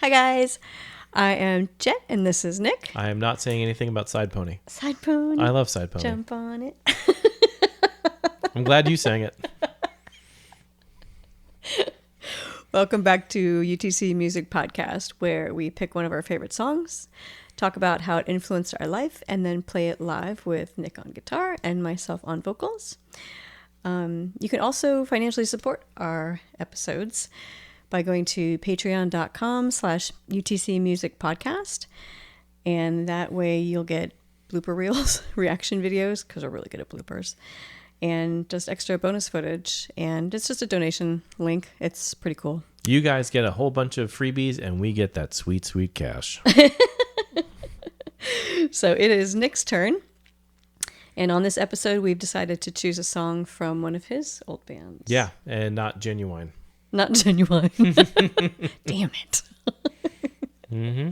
Hi guys, I am Jett and this is Nick. I am not saying anything about Side Pony. Side pony. I love Side Pony. Jump on it. I'm glad you sang it. Welcome back to UTC Music Podcast, where we pick one of our favorite songs, talk about how it influenced our life, and then play it live with Nick on guitar and myself on vocals. You can also financially support our episodes by going to patreon.com/UTC Music Podcast. And that way you'll get blooper reels, reaction videos, because we're really good at bloopers, and just extra bonus footage. And it's just a donation link. It's pretty cool. You guys get a whole bunch of freebies, and we get that sweet, sweet cash. So it is Nick's turn. And on this episode, we've decided to choose a song from one of his old bands. Yeah, and not Genuine. Not Genuine. Damn it. Mm-hmm.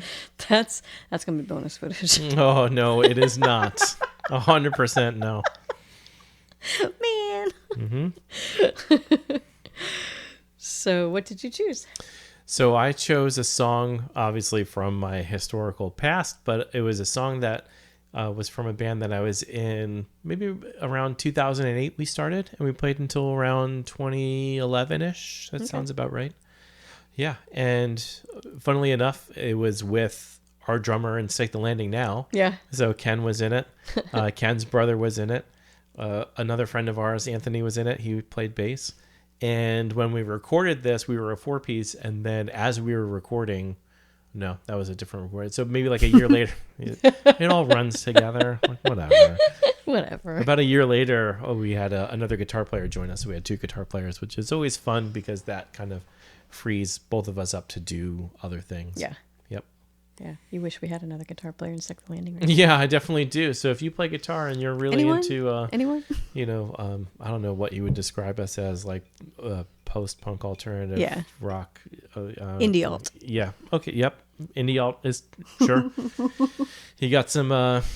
That's going to be bonus footage. Oh, no, it is not. 100% no. Man. Mm-hmm. So what did you choose? So I chose a song, obviously, from my historical past, but it was a song that was from a band that I was in maybe around 2008 we started, and we played until around 2011-ish. That sounds about right. Yeah, and funnily enough, it was with our drummer in Stake the Landing now. Yeah. So Ken was in it. Ken's brother was in it. Another friend of ours, Anthony, was in it. He played bass. And when we recorded this, we were a 4-piece, and then as we were recording... No, that was a different recording. So maybe like a year later, it all runs together. Like, whatever. Whatever. About a year later, we had another guitar player join us. So we had 2 guitar players, which is always fun because that kind of frees both of us up to do other things. Yeah. Yep. Yeah. You wish we had another guitar player in Stake the Landing. Right? Yeah, I definitely do. So if you play guitar and you're really into... Anyone? You know, I don't know what you would describe us as, like post-punk alternative rock. Indie alt. Yeah. Okay. Yep. Indie alt is sure. You got some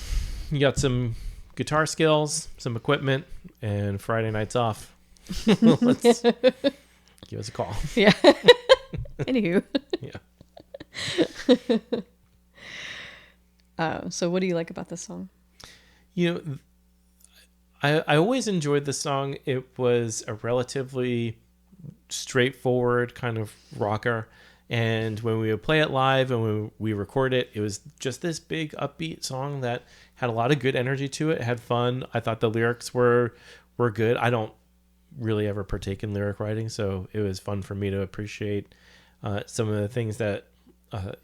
guitar skills, some equipment, and Friday nights off. Let's give us a call. Yeah. Anywho. Yeah. So what do you like about this song? You know, I always enjoyed the song. It was a relatively straightforward kind of rocker. And when we would play it live and when we record it, it was just this big upbeat song that had a lot of good energy to it. It had fun. I thought the lyrics were good. I don't really ever partake in lyric writing, so it was fun for me to appreciate some of the things that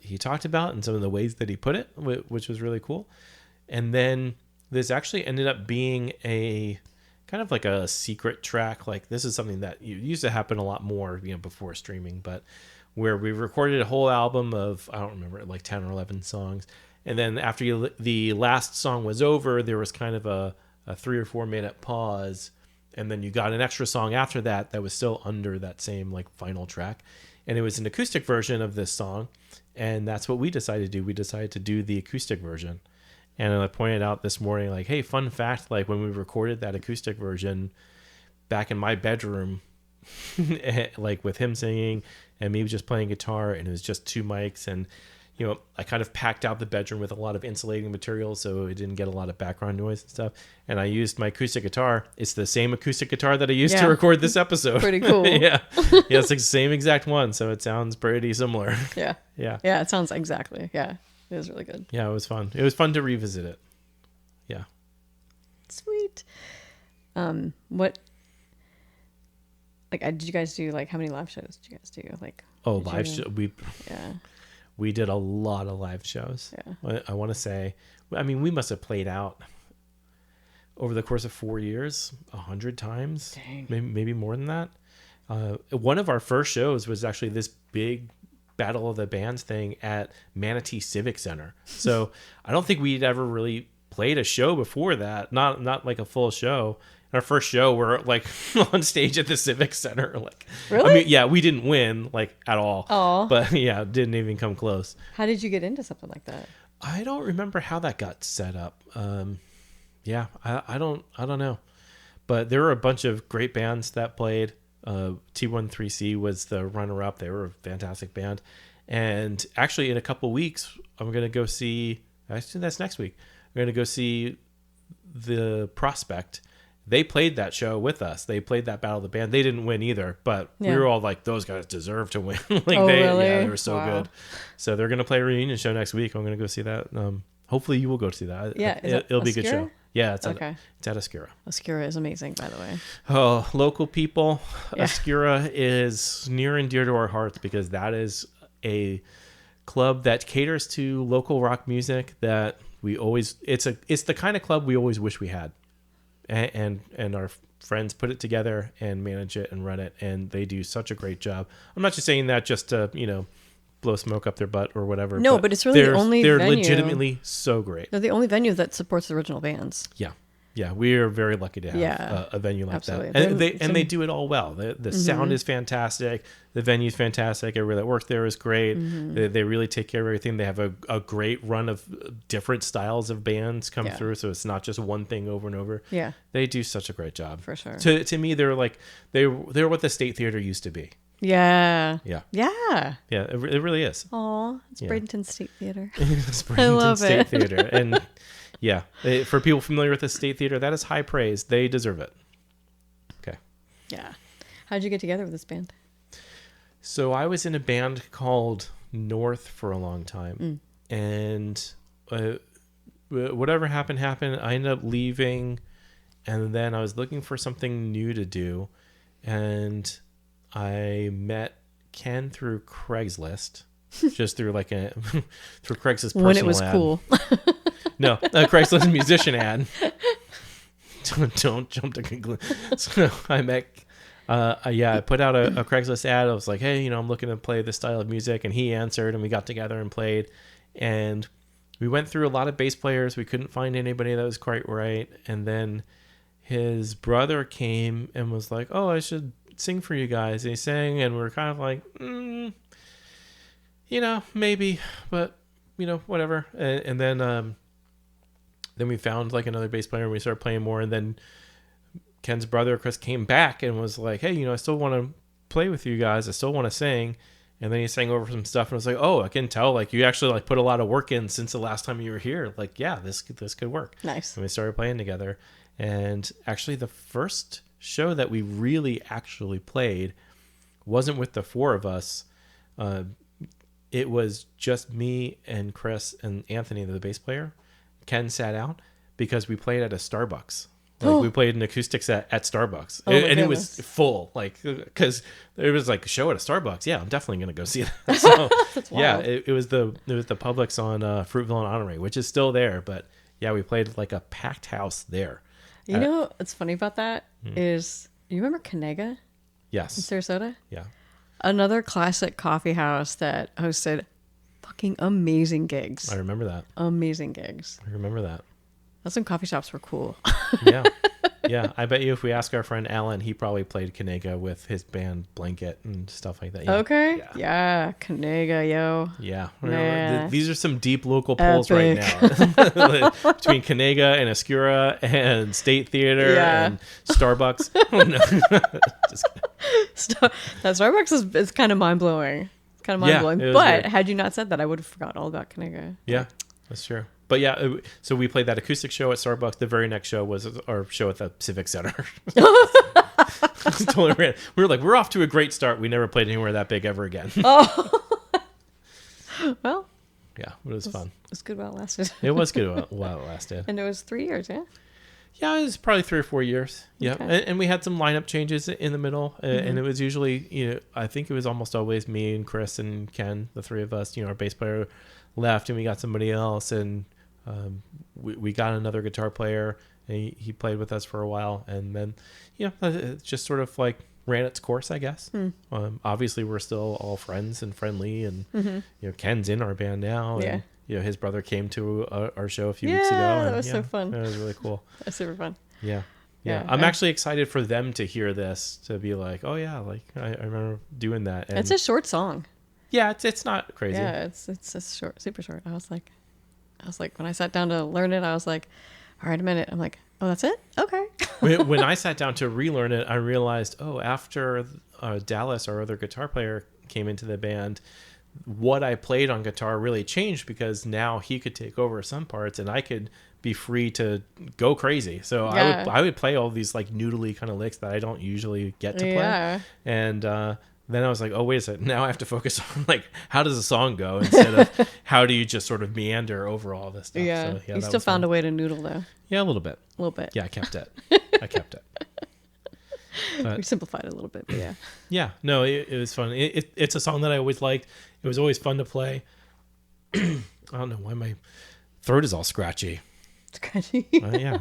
he talked about and some of the ways that he put it, which was really cool. And then this actually ended up being a kind of like a secret track. Like, this is something that used to happen a lot more, before streaming, but where we recorded a whole album of, I don't remember, like 10 or 11 songs. And then after the last song was over, there was kind of a 3 or 4 minute pause. And then you got an extra song after that was still under that same like final track. And it was an acoustic version of this song. And that's what we decided to do. We decided to do the acoustic version. And I pointed out this morning, like, hey, fun fact, like when we recorded that acoustic version back in my bedroom, like with him singing and me just playing guitar, and it was just 2 mics, and I kind of packed out the bedroom with a lot of insulating material so it didn't get a lot of background noise and stuff, and I used my acoustic guitar. It's the same acoustic guitar that I used to record this episode. Pretty cool. Yeah, it's the same exact one, so it sounds pretty similar. Yeah it sounds exactly. It was really good. Yeah, it was fun. It was fun to revisit it. Yeah, sweet. What, like, did you guys do, like, how many live shows did you guys do? Like, live show. We did a lot of live shows. Yeah. I want to say, we must have played out over the course of 4 years 100 times. Dang. Maybe more than that. One of our first shows was actually this big Battle of the Bands thing at Manatee Civic Center. So I don't think we'd ever really played a show before that. Not like a full show. Our first show, we're like on stage at the Civic Center. Like, really? We didn't win like at all. Oh, but didn't even come close. How did you get into something like that? I don't remember how that got set up. I don't know. But there were a bunch of great bands that played. T13C was the runner-up. They were a fantastic band. And actually, in a couple weeks, I'm going to go see. Actually, that's next week. I'm going to go see the Prospect. They played that show with us. They played that Battle of the Band. They didn't win either, but we were all like, those guys deserve to win. Really? Yeah, they were so good. So they're going to play a reunion show next week. I'm going to go see that. Hopefully you will go to see that. Yeah. It'll be a good show. Yeah, it's okay. It's at Oscura. Oscura is amazing, by the way. Oh, local people. Yeah. Oscura is near and dear to our hearts because that is a club that caters to local rock music that we always, it's the kind of club we always wish we had. And our friends put it together and manage it and run it, and they do such a great job. I'm not just saying that just to, blow smoke up their butt or whatever. No, but it's really the only they're venue. legitimately so great. They're the only venue that supports the original bands. Yeah, we are very lucky to have a venue like absolutely. that. And they do it all well. The sound is fantastic. The venue's fantastic. Everybody that works there is great. They really take care of everything. They have a great run of different styles of bands come through, so it's not just one thing over and over. Yeah. They do such a great job. For sure. To me, they're like they're what the State Theater used to be. Yeah. Yeah. Yeah. Yeah, it really is. Aw, it's Bradenton State Theater. It's Bradenton I love State it. Theater. And yeah, for people familiar with the State Theater, that is high praise. They deserve it. Okay. Yeah. How'd you get together with this band? So I was in a band called North for a long time. And whatever happened. I ended up leaving. And then I was looking for something new to do. And I met Ken through Craigslist. Just through through Craigslist personal When it was ad. cool. No, a Craigslist musician ad. Don't jump to conclusions. So I met, I put out a Craigslist ad. I was like, hey, I'm looking to play this style of music. And he answered, and we got together and played. And we went through a lot of bass players. We couldn't find anybody that was quite right. And then his brother came and was like, oh, I should sing for you guys. And he sang, and we were kind of like, maybe, but whatever. And then we found another bass player, and we started playing more. And then Ken's brother Chris came back and was like, hey, I still want to play with you guys. I still want to sing. And then he sang over some stuff, and I was like, oh, I can tell you actually put a lot of work in since the last time you were here. Yeah, this could work. Nice. And we started playing together. And actually the first show that we really actually played wasn't with the four of us. It was just me and Chris and Anthony, the bass player. Ken sat out because we played at a Starbucks. We played an acoustic set at Starbucks. And it was full, because it was a show at a Starbucks. Yeah, I'm definitely going to go see that. So, yeah, it was the Publix on Fruitville and Honoré, which is still there. But yeah, we played a packed house there. What's funny about that is, you remember Kanega Yes. in Sarasota? Yeah. Another classic coffee house that hosted fucking amazing gigs. I remember that. Amazing gigs. I remember that. That's when coffee shops were cool. Yeah. Yeah. I bet you if we ask our friend Alan, he probably played Kanega with his band Blanket and stuff like that. Yeah. Okay. Yeah. Kanega, yo. Yeah. Man. These are some deep local pulls right now. Between Kanega and Oscura and State Theater and Starbucks. Oh, no. Just kidding. That Starbucks is kind of mind-blowing. It's kind of mind-blowing. it was But weird. had you not said that, I would have forgotten all about Kanega. Yeah, that's true. But yeah, so we played that acoustic show at Starbucks. The very next show was our show at the Civic Center. Totally random. We were like, we're off to a great start. We never played anywhere that big ever again. Well, Yeah, it was fun. it was good while it lasted. It was good while it lasted. And it was 3 years, yeah? Yeah, it was probably 3 or 4 years. Yeah, Okay. and we had some lineup changes in the middle, and it was usually, I think it was almost always me and Chris and Ken, the three of us. Our bass player left, and we got somebody else, and we got another guitar player, and he played with us for a while, and then, it just sort of ran its course, I guess. Obviously, we're still all friends and friendly, and Ken's in our band now, and his brother came to our show a few weeks ago. Yeah, and that was so fun. It was really cool. That's super fun. Yeah. Yeah, I'm yeah. actually excited for them to hear this, to be like, oh yeah, I remember doing that. And It's a short song. yeah, it's not crazy. Yeah, it's a short, super short. I was like, when I sat down to learn it, I was like, all right, a minute. I'm like, oh, that's it? Okay. When I sat down to relearn it, I realized, after Dallas, our other guitar player, came into the band, what I played on guitar really changed, because now he could take over some parts and I could be free to go crazy. So I would play all these like noodly kind of licks that I don't usually get to play. And then I was like, oh, wait a second. Now I have to focus on like, how does the song go instead of how do you just sort of meander over all this stuff. Yeah. So, You still found a way to noodle though. Yeah, a little bit. A little bit. Yeah, I kept it. But, we simplified it a little bit, but yeah. Yeah, no, it was fun. It's a song that I always liked. It was always fun to play. I don't know why my throat is all scratchy. Scratchy. Yeah.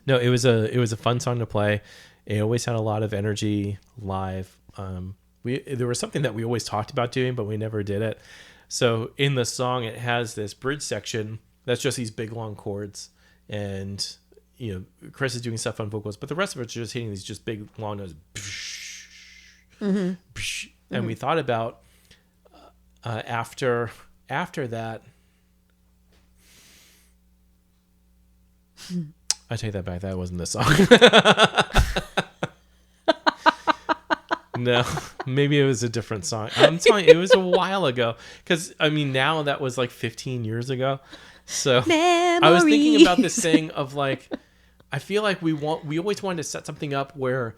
No, it was a fun song to play. It always had a lot of energy live. There was something that we always talked about doing, but we never did it. So in the song, it has this bridge section that's just these big long chords, and Chris is doing stuff on vocals, but the rest of it's just hitting these just big long notes. And we thought about after that. I take that back. That wasn't the song. No, maybe it was a different song. I'm telling you, it was a while ago. Because, I mean, now that was like 15 years ago. So Memories. I was thinking about this thing of like, I feel like we always wanted to set something up where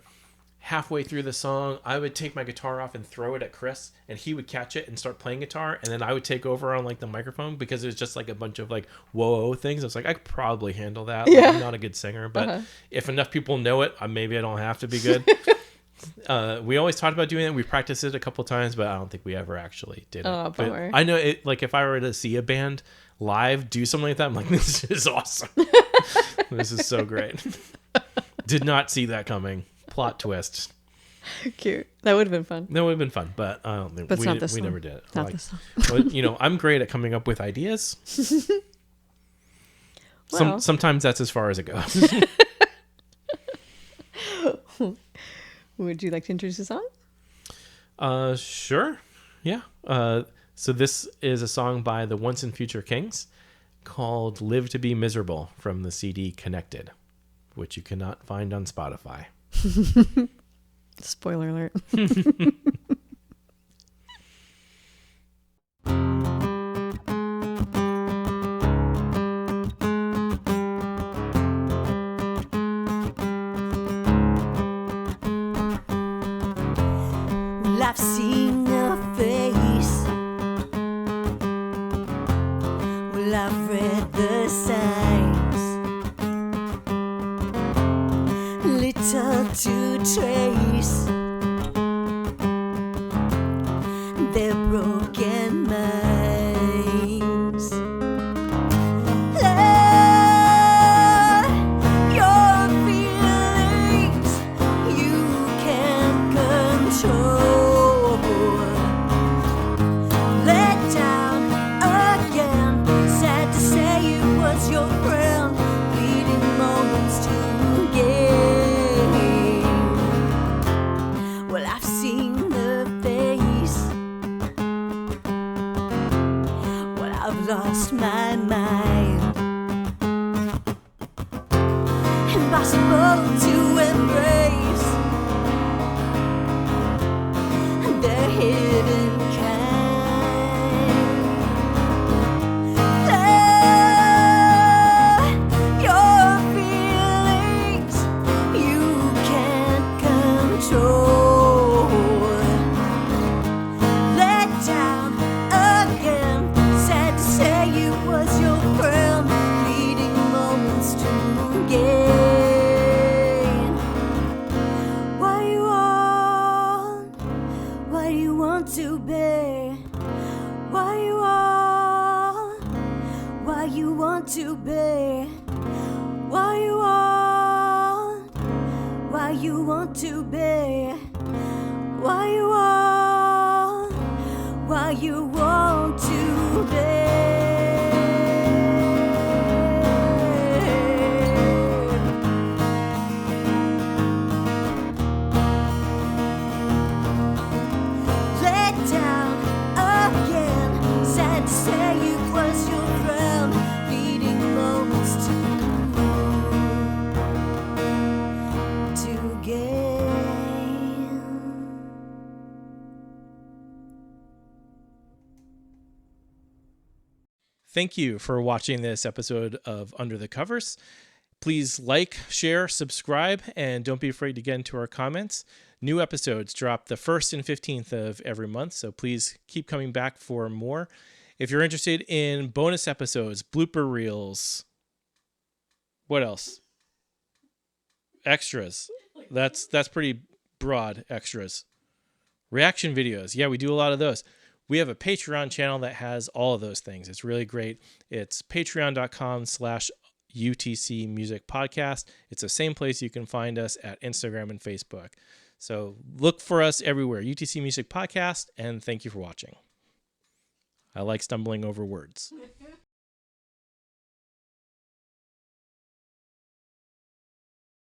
halfway through the song, I would take my guitar off and throw it at Chris, and he would catch it and start playing guitar, and then I would take over on like the microphone, because it was just like a bunch of like whoa things. I was like, I could probably handle that. Yeah. Like, I'm not a good singer, but if enough people know it, maybe I don't have to be good. We always talked about doing it. We practiced it a couple times, but I don't think we ever actually did it. Oh, bummer. But I know it. Like if I were to see a band live do something like that, I'm like, this is awesome. This is so great. Did not see that coming. Plot twist. Cute. That would have been fun. That would have been fun, but I don't think we never did it. Not this song. But, I'm great at coming up with ideas. Well. Sometimes that's as far as it goes. Would you like to introduce the song? Sure. Yeah. So this is a song by the Once and Future Kings called Live to Be Miserable from the CD Connected, which you cannot find on Spotify. Spoiler alert. Well, I've seen your face. Well, I've read the signs. Little to trace their broken minds. Let your feelings you can't control. Let down again. Sad to say it was your friend. Fleeting moments to gain. Well, I've seen the face. Well, I've lost my mind. Impossible to embrace the hidden kind. Let your feelings you can't control. Let down again. Sad to say it was your friend. Fleeting moments to gain. What do you want to be? What do you want? What you want to be? What you want? What you want to be? What you want? What you want to be? Let down again. Sad to say it was your friend. Fleeting moments to gain. thank you for watching this episode of Under the Covers. Please like, share, subscribe, and don't be afraid to get into our comments. New episodes drop the 1st and 15th of every month, so please keep coming back for more. If you're interested in bonus episodes, blooper reels, what else? Extras. That's pretty broad. Extras. Reaction videos. Yeah, we do a lot of those. We have a Patreon channel that has all of those things. It's really great. It's patreon.com/UTC Music Podcast. It's the same place you can find us at Instagram and Facebook. So look for us everywhere. UTC Music Podcast, and thank you for watching. I like stumbling over words.